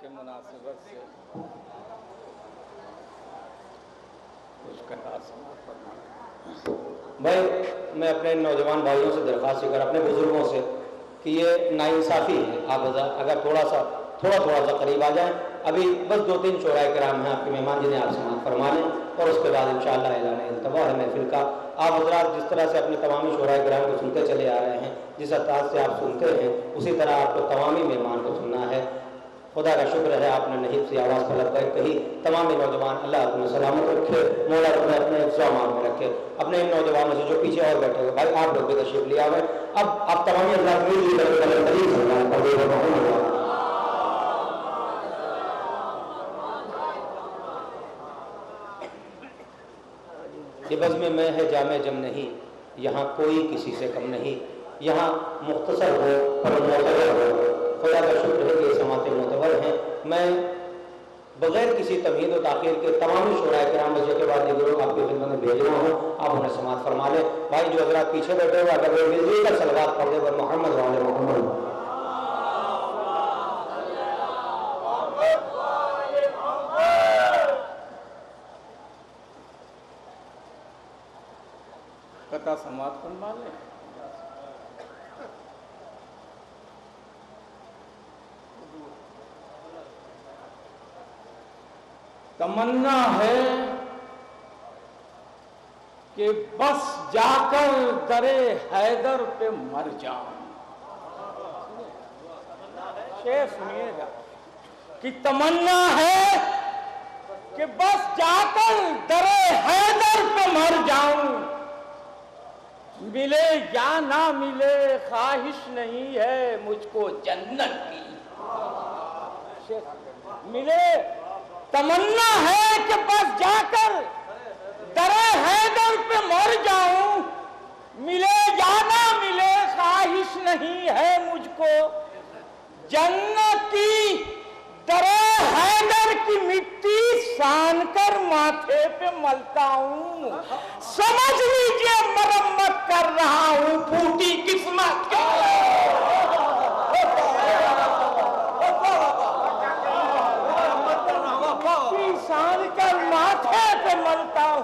के मुनासिबत से कुछ कहा भाई मैं अपने नौजवान भाइयों से दरख्वास्त कर, अपने बुजुर्गों से, कि ये नाइंसाफ़ी है। आप अगर थोड़ा सा करीब आ जाएं। अभी बस 2-3 शोराए किराम हैं आपके मेहमान जिन्हें आप समाअत फरमा लें, और उसके बाद इंशाअल्लाह ऐलान इंतवा है महफिल का। आप हज़रात जिस तरह से अपने तमामी शोराए किराम को सुनते चले आ रहे हैं, जिस अंदाज़ से आप सुनते हैं, उसी तरह आपको तमामी मेहमान को सुनना है। खुदा का शुक्र है आपने नहीब सी आवाज़ पर लब्बैक कही। तमाम नौजवान अल्लाह तुम्हें सलामत रखे, मौला तुम्हें अपने इक़्तिसाम में रखे। अपने इन नौजवानों से जो पीछे और बैठे हुए भाई, आप लोग भी तशरीफ़ लिया हुए। अब आप तमाम अल्लाह ये बज़्म में है जामे जम नहीं, यहाँ कोई किसी से कम नहीं, यहाँ मुख्तसर हो पर मोतबर हो। खुदा का शुक्र है कि समाते मोतबर हैं। मैं बग़ैर किसी तमहीद व ताख़ीर के तमाम शोराए किराम बजे के बाद दीगरों आपकी खिदमत में भेज रहा हूँ, आप उन्हें समाअत फरमा लें। भाई जो हज़रात पीछे बैठे हुए, अगर वो मिल कर सलवात पढ़ दे बर मोहम्मद वाले मोहम्मद। कथा समाअत फरमा लें। तमन्ना है कि बस जाकर दरे हैदर पे मर जाऊं। शेर सुनिएगा कि तमन्ना है कि बस जाकर दरे हैदर पे मर जाऊं। मिले या ना मिले ख्वाहिश नहीं है मुझको जन्नत की। मिले तमन्ना है कि बस जाकर दरे हैदर पे मर जाऊं। मिले या ना मिले ख्वाहिश नहीं है मुझको जन्नत की। दरे हैदर की मिट्टी सान कर माथे पे मलता हूं। समझ लीजिए मरम्मत कर रहा हूं फूटी किस्मत की। सान कर माथे पे मलता हूं।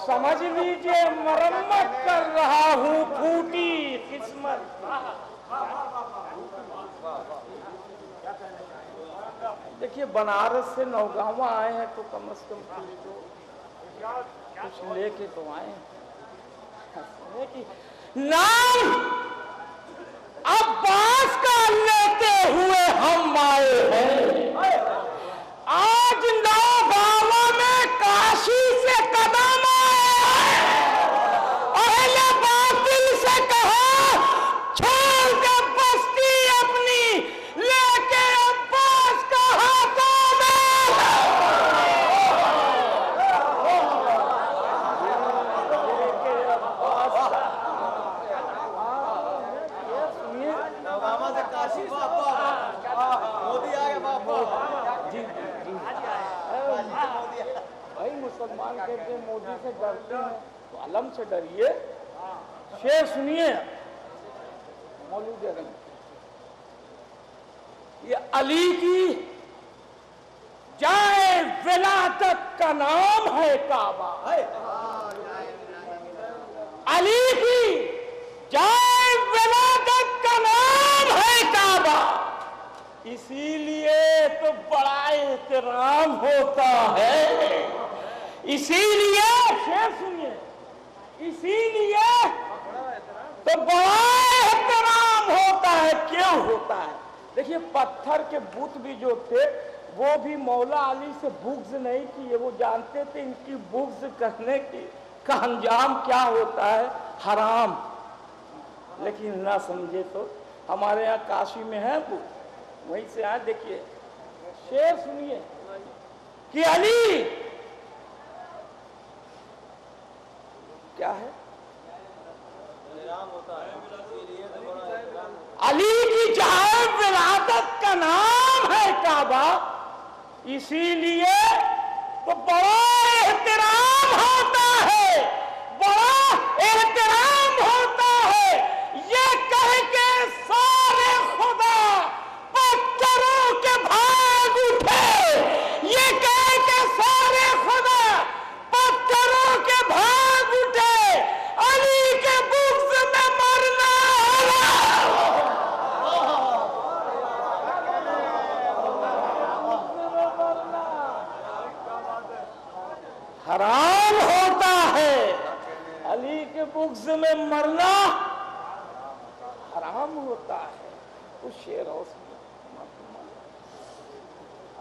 समझ लीजिए मरम्मत कर रहा हूं फूटी किस्मत। देखिए बनारस से नौगांवा आए हैं तो कम से कम कुछ लेके तो आए हैं। नाम अब्बास का लेते हुए हम आए हैं। आज नौगांवा में काशी से कदम आए। अहले बातिल से कहा छोड़ के बस्ती अपनी लेके अब्बास का हाथों में। नौगांवा से काशी से मोदी आए बाबा। जी भाई मुसलमान कहते हैं मोदी से डरते हैं तो अलम से डरिए। शेर सुनिए मौलूद रंग, ये अली की जाए विलादत का नाम है काबा। अली की जाए विलादत का नाम है काबा। इसीलिए तो बड़ा एहतराम होता है। इसीलिए शेर सुनिए, इसीलिए तो बड़ा एहतराम होता है। क्यों होता है? देखिए पत्थर के बुत भी जो थे वो भी मौला अली से बुग़्ज़ नहीं किए। वो जानते थे इनकी बुग़्ज़ करने की का अंजाम क्या होता है, हराम। लेकिन ना समझे तो हमारे यहाँ काशी में है बुत, वहीं से आए। देखिए शेर सुनिए कि अली क्या है, अली की जहां विलादत का नाम है काबा। इसीलिए तो बड़ा एहतराम होता है, बड़ा एहतराम होता है। ये कह के सारे खुदा पत्थरों के भाई حرام ہوتا ہے، علی کے بغض میں مرنا حرام ہوتا ہے۔ کچھ شعر ہو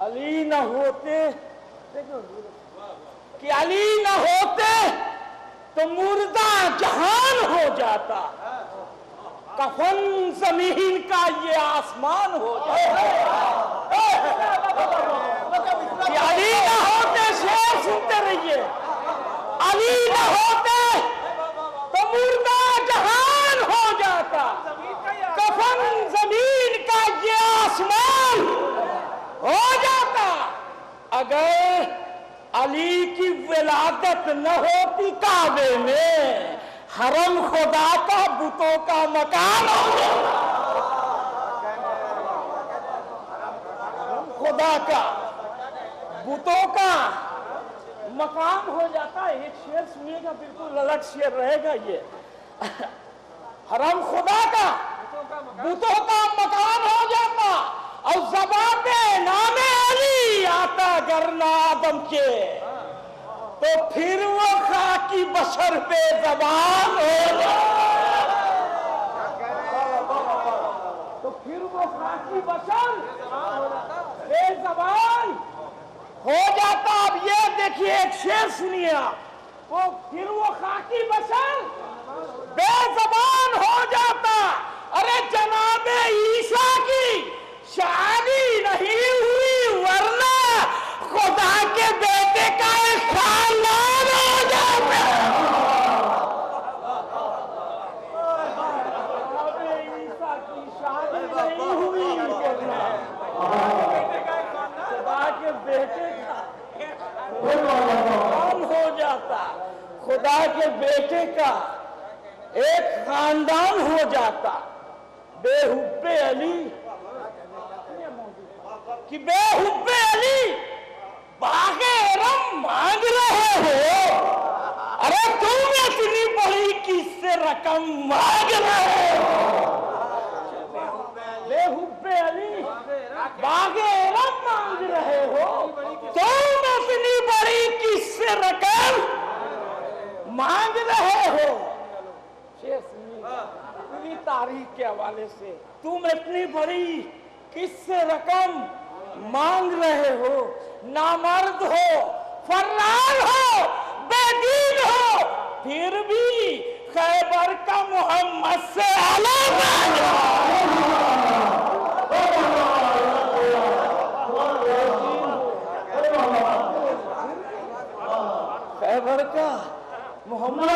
علی نہ ہوتے، کہ علی نہ ہوتے تو مردہ جہان ہو جاتا، کفن زمین کا یہ آسمان ہو جاتا۔ کہ علی نہ ہوتے، شعر سنتے رہیے، علی نہ ہوتے تو مردہ جہان ہو جاتا، کفن زمین کا یہ آسمان ہو جاتا۔ اگر علی کی ولادت نہ ہوتی کعبے میں، حرم خدا کا بتوں کا مکان ہو جاتا، خدا کا بتوں کا مقام ہو جاتا ہے۔ ایک شعر سنیے گا، بالکل الگ شعر رہے گا یہ، حرم خدا کا بتوں کا مکان ہو جاتا، اور زبان پہ نام علی آتا گر نہ آدم کے، تو پھر وہ خاکی بشر پہ زبان ہو جاتا، تو پھر وہ خاکی بشر بے زبان ہو جاتا۔ اب یہ دیکھیے ایک شعر سنیے آپ، تو پھر وہ خاکی بشر بے زبان ہو جاتا۔ ارے جناب عیسیٰ کی شادی نہیں ہوئی، ورنہ خدا کے بیٹے کا ایک خاندان ہو جاتا۔ جناب عیسیٰ کی شادی نہیں ہوئی، خدا کے بیٹے کا خاندان ہو جاتا، خدا کے بیٹے کا ایک خاندان ہو جاتا۔ بے حب علی کہ بے حب علی باغ ارم مانگ رہے ہو، ارے تم اتنی بڑی کس سے رقم مانگ رہے ہو؟ بے حب علی باغ ارم مانگ رہے ہو، تم اتنی بڑی کس سے رقم مانگ رہے ہو؟ پوری تاریخ کے حوالے سے تم اتنی بڑی کس سے رقم مانگ رہے ہو؟ نامرد ہو، فرار ہو، بے دین ہو، پھر بھی خیبر کا محمد سے الگ خیبر کا محمد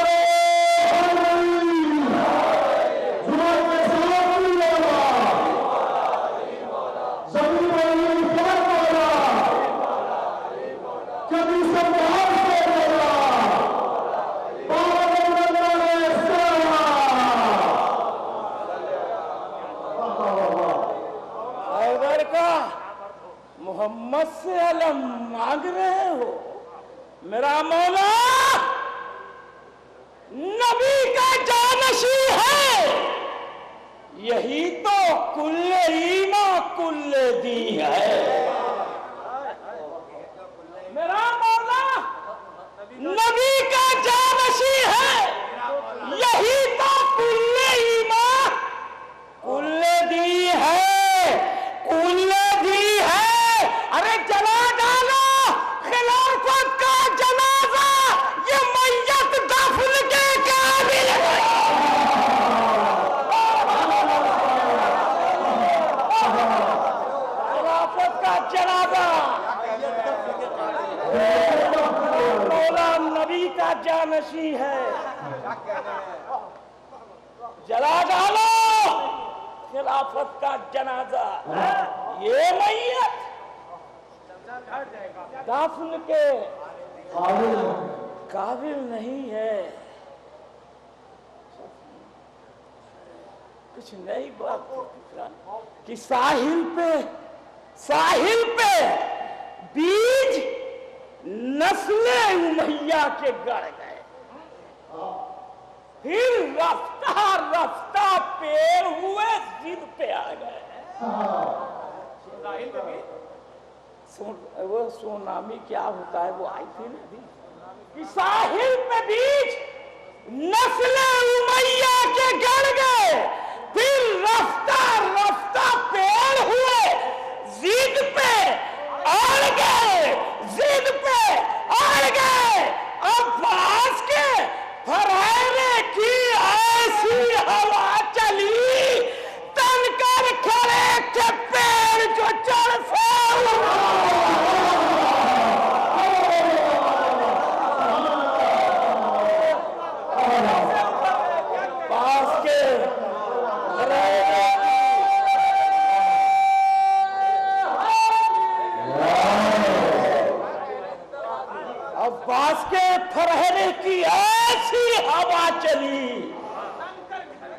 محمد سے علم مانگ رہے ہو؟ میرا مولا نبی کا جانشین ہے، یہی تو کل ایمان کل دی ہے۔ میرا مولا نبی کا جانشین ہے، یہی تو کل ایمان کل دی ہے، کل دی ہے۔ ارے جلا ڈالو خلافت کا جنازہ، یہ میت دفن کے قابل ہے۔ خلافت کا جنازہ مولا نبی کا جانشین ہے، جلا ڈالو خلافت کا جنازہ، یہ میت دفن کے قابل نہیں ہے۔ کچھ نئی بات کہ ساحل پہ بیج نسل امیہ کے گڑ گئے، پھر رفتہ رفتہ پیر ہوئے ضد پہ آ گئے۔ وہ سونامی کیا ہوتا ہے، وہ آئی تھی نا، کہ ساحل پہ بیچ نسل امیہ کے گڑ گئے، پھر رفتہ رفتہ پیڑ ہوئے، زید پہ اڑ گئے، زید پہ اڑ گئے، عباس کے پھریرے کی ایسی ہوا چلی، تن کر کھڑے تھے پیڑ جو چڑھ عباس کے پھریرے کی ایسی ہوا چلی،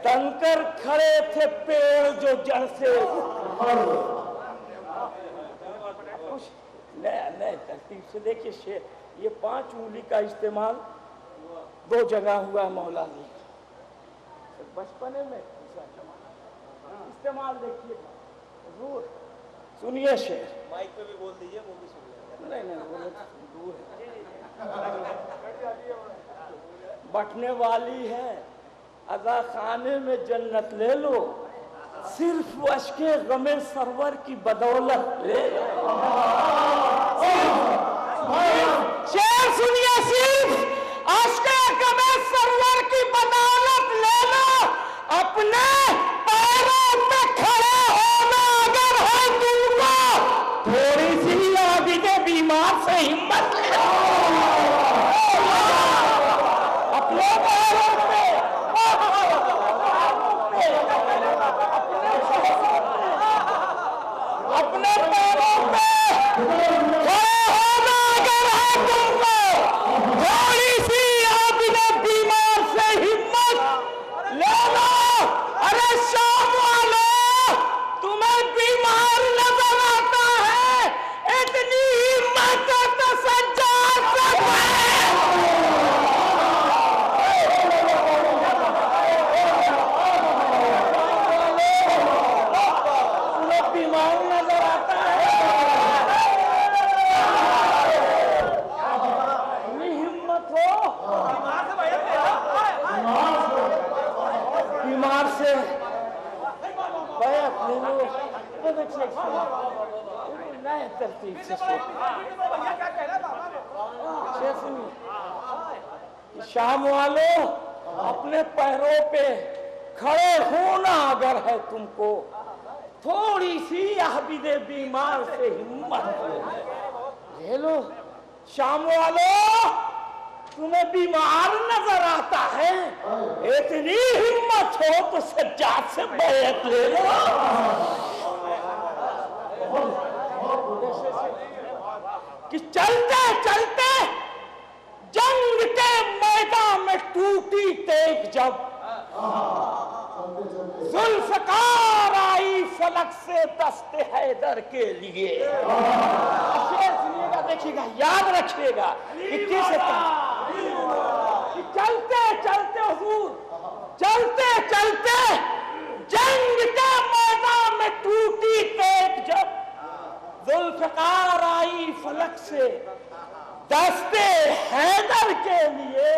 تن کر کھڑے تھے پیڑ جو جڑ سے نئے ترتیب سے دیکھیے شعر، یہ 5 انگلی کا استعمال 2 جگہ ہوا ہے مولا علی کا، بچپنے میں استعمال دیکھیے حضور، سنیے شعر، مائک پہ بھی بول دیجئے، وہ بھی سن لیں۔ نہیں وہ دور ہے، بٹنے والی ہے اذا خانے میں جنت لے لو، صرف اشک غم سرور کی بدولت لے لو۔ شعر سنیے، صرف اشک غم سرور کی بدولت لے لو، اپنے پیروں پہ کھڑے ہونا اگر ہے تم کو، تھوڑی سی عابد بیمار سے ہمت لے لو، اپنے پیروں پہ اپنے پیروں پہ کھڑے ہونا اگر ہے تم کو، تھوڑی سی عابد بیمار سے ہمت لے لو۔ ارے شام والو، تمہیں بیمار نظر آتا ہے، اتنی ہمت تو سجاد سے بیمار نظر آتا ہے، ہمت ہو بیمار سے بیعت لے لو، نئے ترتیب سے شام والو، اپنے پیروں پہ کھڑے ہونا اگر ہے تم کو، تھوڑی سی عابد بیمار سے ہمت لے لو۔ شام والو، تمہیں بیمار نظر آتا ہے، اتنی ہمت ہو تو سجاد سے بیعت لے لو۔ کہ چلتے چلتے جنگ کے میدان میں ٹوٹی تیغ جب، ذوالفقار آئی فلک سے دست حیدر کے لیے۔ شعر سنیے گا، دیکھیے گا، یاد رکھیے گا کہ کیسے کہ چلتے چلتے حضور، چلتے چلتے جنگ کے میدان میں ٹوٹی تیغ جب، ذوالفقار آئی فلک سے دست حیدر کے لیے،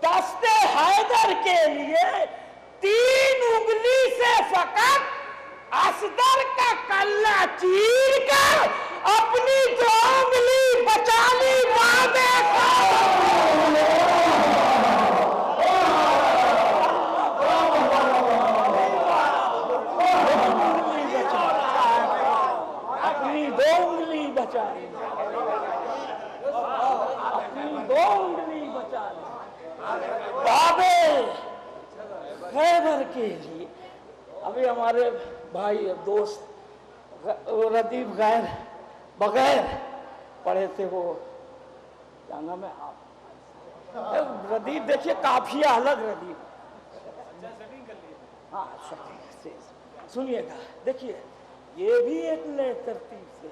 دست حیدر کے لیے 3 انگلی سے فقط اصغر کا کلہ چیر کر اپنی 2 انگلی بچا لی وعدے کا۔ اپنی 2 انگلی بچا لی، اپنی 2 انگلی بچا لی وعدے خیبر کے لیے۔ ابھی ہمارے بھائی دوست ردیف غیر بغیر پڑھے تھے، وہ کیا نام ہے، ردیف دیکھیے قافیہ الگ ردیف، ہاں سنیے گا، دیکھیے یہ بھی ایک نئے ترتیب سے،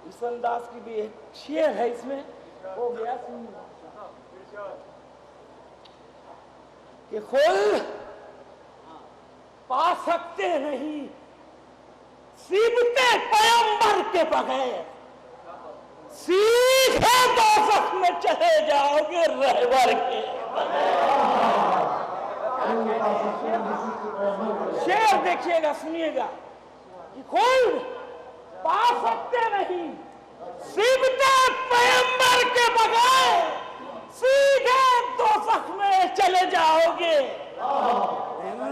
اس انداز کی بھی ایک شعر ہے، اس میں ہو گیا کہ خل پا سکتے نہیں سیبتے پیغمبر کے بغیر، सीधे दोज़ख में चले जाओगे रहबर के। शेर देखिएगा, सुनिएगा कि कोई पा सकते नहीं सिबते पैगंबर के बगैर, सीधे दोज़ख में चले जाओगे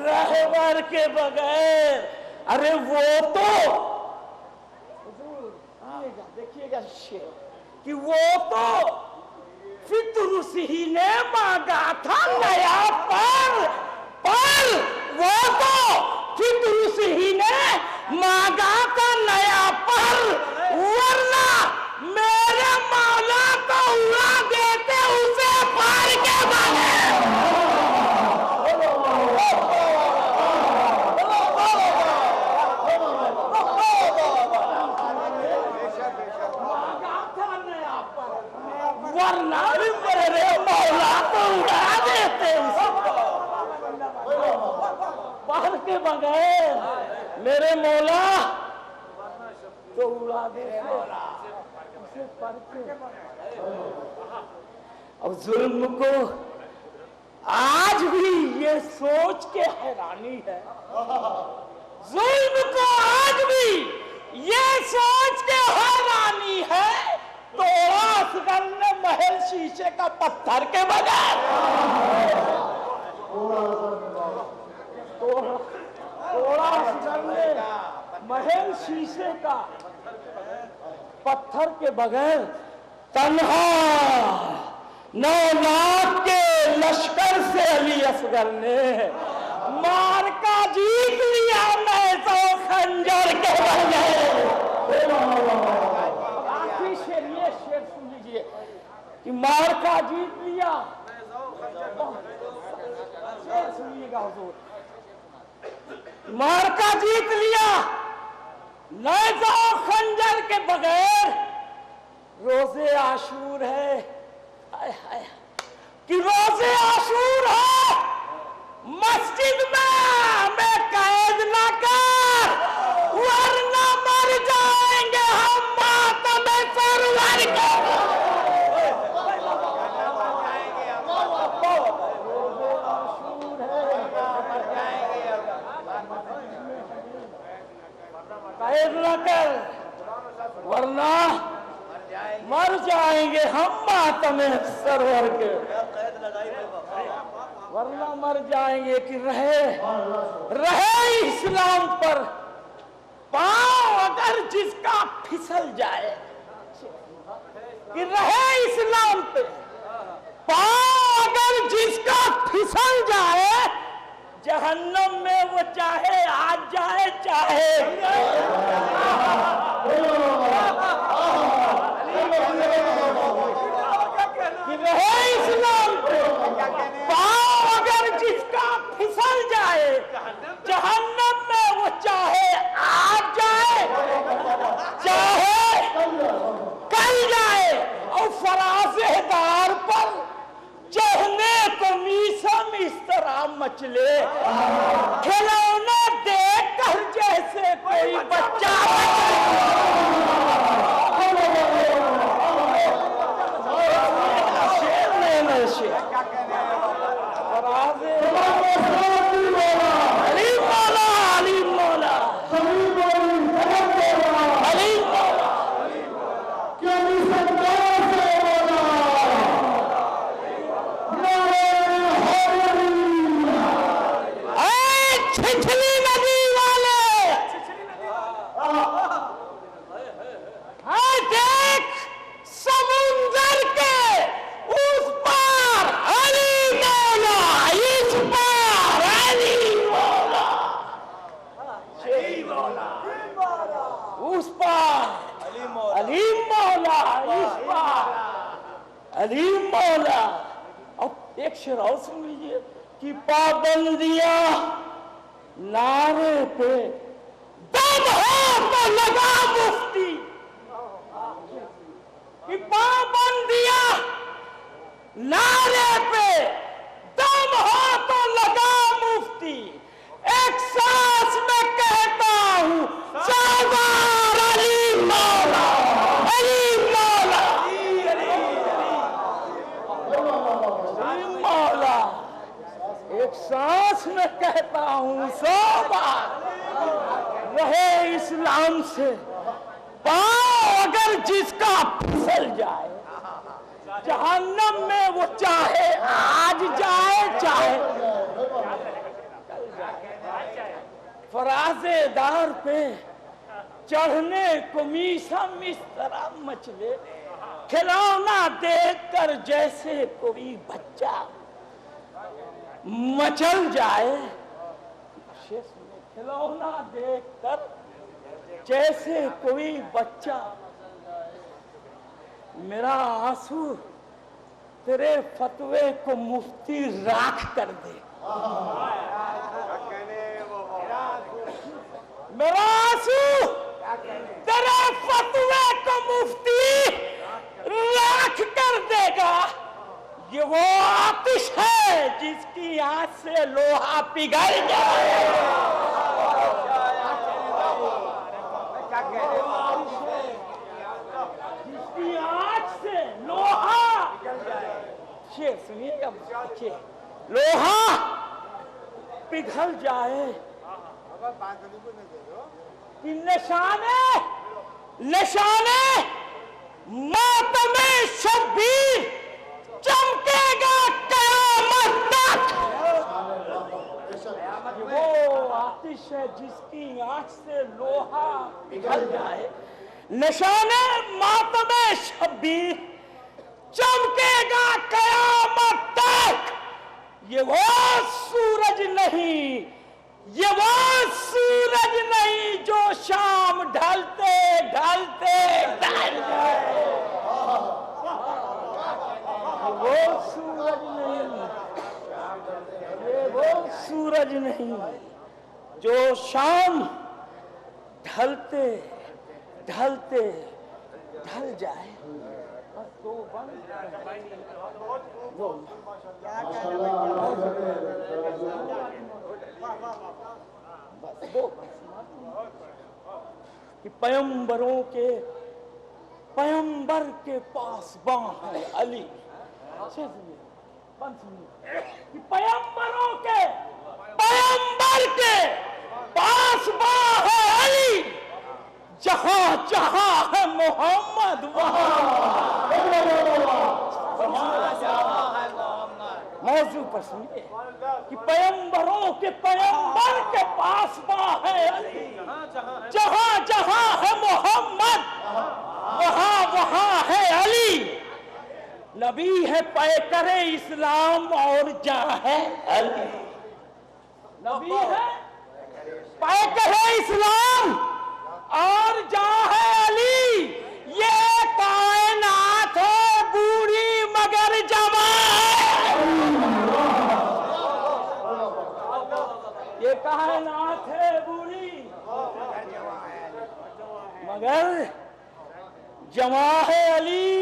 रहबर के बगैर। अरे वो तो देखिएगा शेर कि वो तो फितरुस ही ने मांगा था नया पर वो तो फितरुस ही ने मांगा था नया पर, वरना मेरे मौला तो उड़ा देते उसे पार के बगैर। वरना मेरे मौला तो उड़ा देते उसे पार के बगैर, मेरे मौला तो उड़ा देते उसे पार के। अब जुल्म को आज भी ये सोच के हैरानी है, जुल्म को आज भी ये सोच के हैरानी है, तोड़ा असगर ने महल शीशे का पत्थर के बगैर। तोड़ा असगर ने महल शीशे का पत्थर के बगैर, तन्हा 9 लाख के लश्कर से अली असगर ने मार का जीत लिया, मैं तो खंजर के बगैर। शेर सुन लीजिए कि मार का जीत लिया, शेर सुनिएगा हुजूर, मार का जीत लिया नेज़ा खंजर के बगैर। रोजे आशूर है, हाय हाय कि रोजे आशूर है, मस्जिद में कैद न कर, वरना मर जाएंगे हम मातम सरवर के। कैद न कर, वरना मर जाएंगे हम मातम सरवर के, वरना मर जाएंगे कि रहे इस्लाम पर पांव अगर जिसका फिसल जाए, कि रहे इस्लाम पे पांव अगर जिसका फिसल जाए, जहन्नम में वो चाहे आज जाए चाहे कि रहे इस्लाम पे पांव अगर जिसका फिसल जाए, जहन्नम में वो चाहे आज जाए चाहे कल जाए। और फराज़ेदार पर चढ़ने को मीसम इस तरह मचले, खिलौना देख कर जैसे कोई बच्चा शेर नहीं शेर अली मौला अली मौला अली मौला छिछली नदी वाले, हाँ देख समुंदर के उस पार अली मौला, इस पार अली मौला, उस पार अली मौला, इस पार अली मौला। अब एक शेर और सुन लीजिए कि पाबंदियां नारे पे दम हो तो लगा मुफ्ती, कि पाबंदियां नारे पे दम हो तो लगा मुफ्ती, एक सांस में कहता हूँ सरदार अली मौला, अली मौला, कहता हूँ 100 बार रहे इस्लाम से पाँव अगर जिसका फिसल जाए जहन्नम में वो चाहे आज जाए चाहे कल जाए। फराजेदार पे चढ़ने को मीसम इस तरह मचले खिलौना देखकर जैसे कोई बच्चा मचल जाए। खिलौना देखकर जैसे कोई बच्चा, मेरा आंसू तेरे फतवे को मुफ्ती राख कर दे। मेरा आंसू तेरे फतवे को मुफ्ती राख कर देगा। ये वो आतिश है जिसकी आंच से लोहा पिघल जाए। जिसकी आंच से लोहा, शेर सुनिएगा, लोहा पिघल जाए। निशाने मातमे शब्बीर चमकेगा क़यामत तक। वो आतिश है जिसकी आंच से लोहा पिघल जाए। निशाने मातमे शब्बीर चमकेगा क़यामत तक। ये वो सूरज नहीं, ये वो सूरज नहीं जो शाम ढलते ढलते ढल जाए। वो सूरज नहीं, ये वो सूरज नहीं जो शाम ढलते ढलते ढल जाए। कि पैगंबर के पासबां है अली। कि पैगंबर के पासबां है अली। जहां जहां है मोहम्मद वहां। मौजू पर सुनिए कि पैगंबर के पासबां है अली। जहां जहां है मोहम्मद वहां वहां है अली। नबी है पैकरे इस्लाम और जहां है अली। नबी है पैकरे इस्लाम और जहां है अली। ये कायनात है बूढ़ी मगर जवां। ये कायनात है बूढ़ी मगर जवां है अली।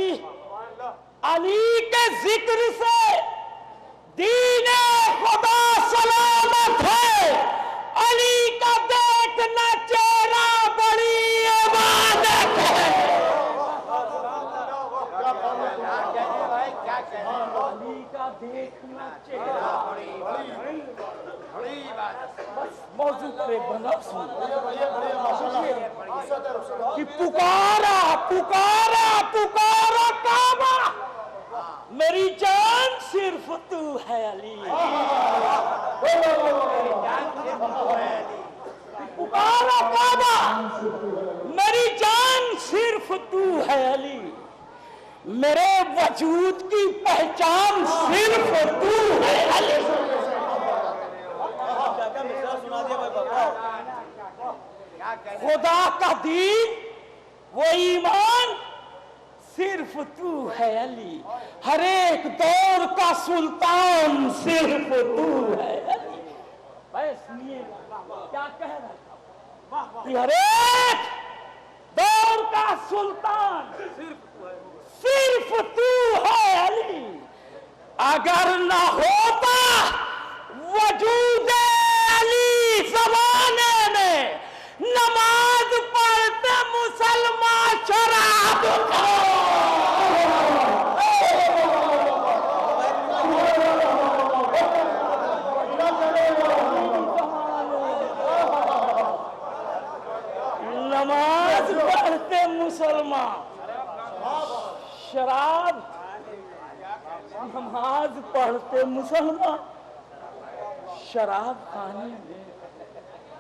अली के जिक्र से दीने खुदा सलामत है। अली का देखना चेहरा बड़ी इबादत है। अली का देखना चेहरा बस मौजू पर एक बंदा सुन कि पुकारा पुकारा पुकारा काबा। मेरी जान सिर्फ तू है अली। पुकारा काबा, मेरी जान सिर्फ तू है अली। मेरे वजूद की पहचान सिर्फ तू है अली। खुदा का दीन वो ईमान सिर्फ तू है अली। हर एक दौर का सुल्तान सिर्फ तू है अली। क्या कह रहा कि हर एक दौर का सुल्तान सिर्फ तू है अली। अगर न होता वजूद अली ज़माने में नमाज पढ़ते मुसलमान शराब پڑھتے مسلمان، شراب نماز پڑھتے مسلمان، شراب خانے میں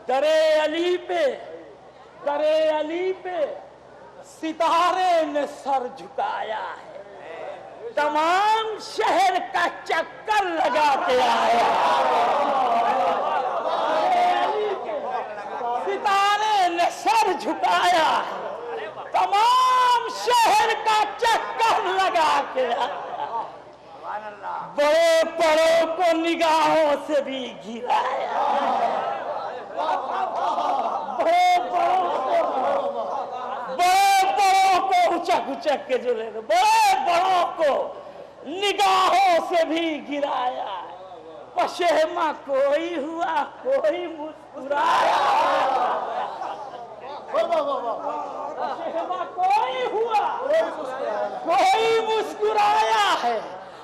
درے علی پہ ستارے نے سر جھکایا ہے، تمام شہر کا چکر لگا کے آیا، ستارے نے سر جھکایا ہے، تمام شہر کا چکر لگا کے آیا، بڑے بڑوں کو نگاہوں سے بھی گرایا، بڑے بڑوں کو اچک کے جو لے گئے، بڑے بڑوں کو نگاہوں سے بھی گرایا، پشیماں کوئی ہوا کوئی مسکرایا، پشیماں کوئی ہوا کوئی مسکرایا ہے،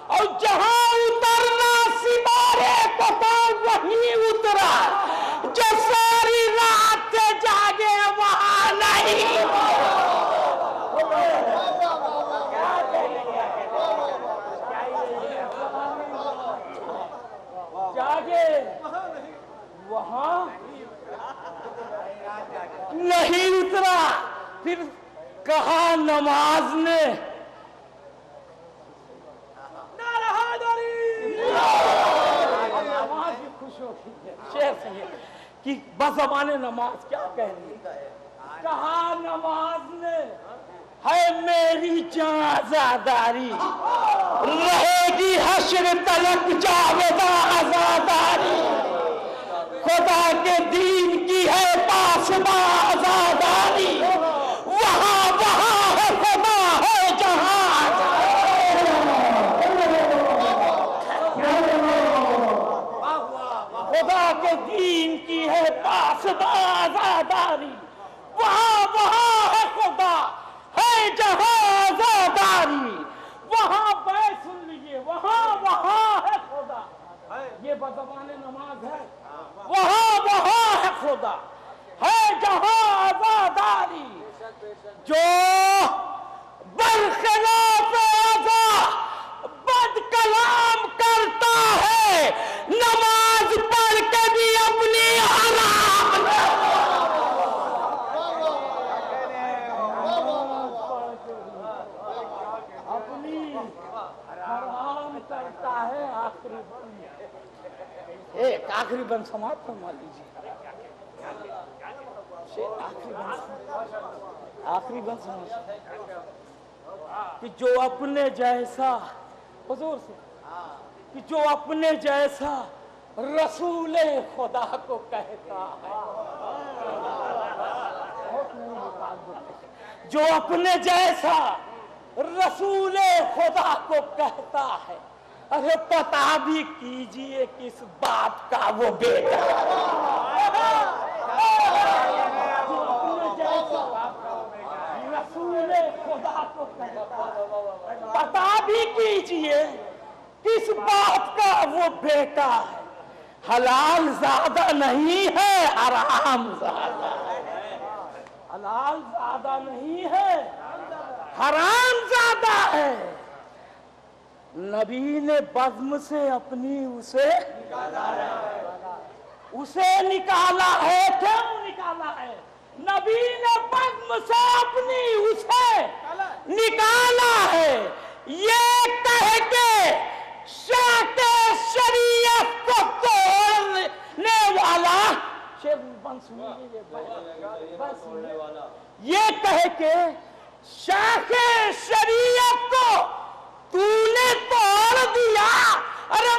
اور جہاں اترنا ستارے کو تھا وہیں اترا، جو ساری رات سے جاگے وہاں نہیں، جاگے وہاں نہیں اترا، پھر کہا نماز نے نماز بھی خوش ہو گئی، شعر سے کہ بزبان نماز کیا کہہ رہی ہے، کہا نماز نے ہے میری جان آزاداری، رہے گی حشر تلک جاوداں آزاداری، خدا کے دین کی ہے پاسباں آزاداری، وہاں ہے خدا ہے جہاں، خدا کے دین کی ہے پاسباں آزاداری، وہاں ہے خدا ہے جہاں آزاداری، وہاں سن لیجئے، وہاں ہے خدا، یہ بزبان نماز ہے، وہاں ہے خدا ہے جہاں آزاداری، جو برخلاف ازاں بد کلام کرتا ہے، نماز پڑھ کے بھی اپنی حرام کرتا ہے، آخری بند ایک آخری بند سماعت فرما لیجیے، آخری بند سماعت کہ جو اپنے جیسا حضور سے، کہ جو اپنے جیسا رسول خدا کو کہتا ہے، جو اپنے جیسا رسول خدا کو کہتا ہے، ارے پتا بھی کیجئے کس باپ کا وہ بیٹا، رسول خدا کو کہتا ہے، پتا بھی کیجئے کس باپ کا وہ بیٹا ہے، حلال زیادہ نہیں ہے حرام زیادہ ہے، حلال زیادہ نہیں ہے حرام زیادہ ہے، نبی نے بزم سے اپنی اسے نکالا ہے، کیوں نکالا ہے؟ نبی نے بزم سے اپنی اسے نکالا ہے، یہ کہہ کے شاہ شریعت کو توڑنے والا، یہ کہہ کے شاہ شریعت کو تو نے توڑ دیا، ارے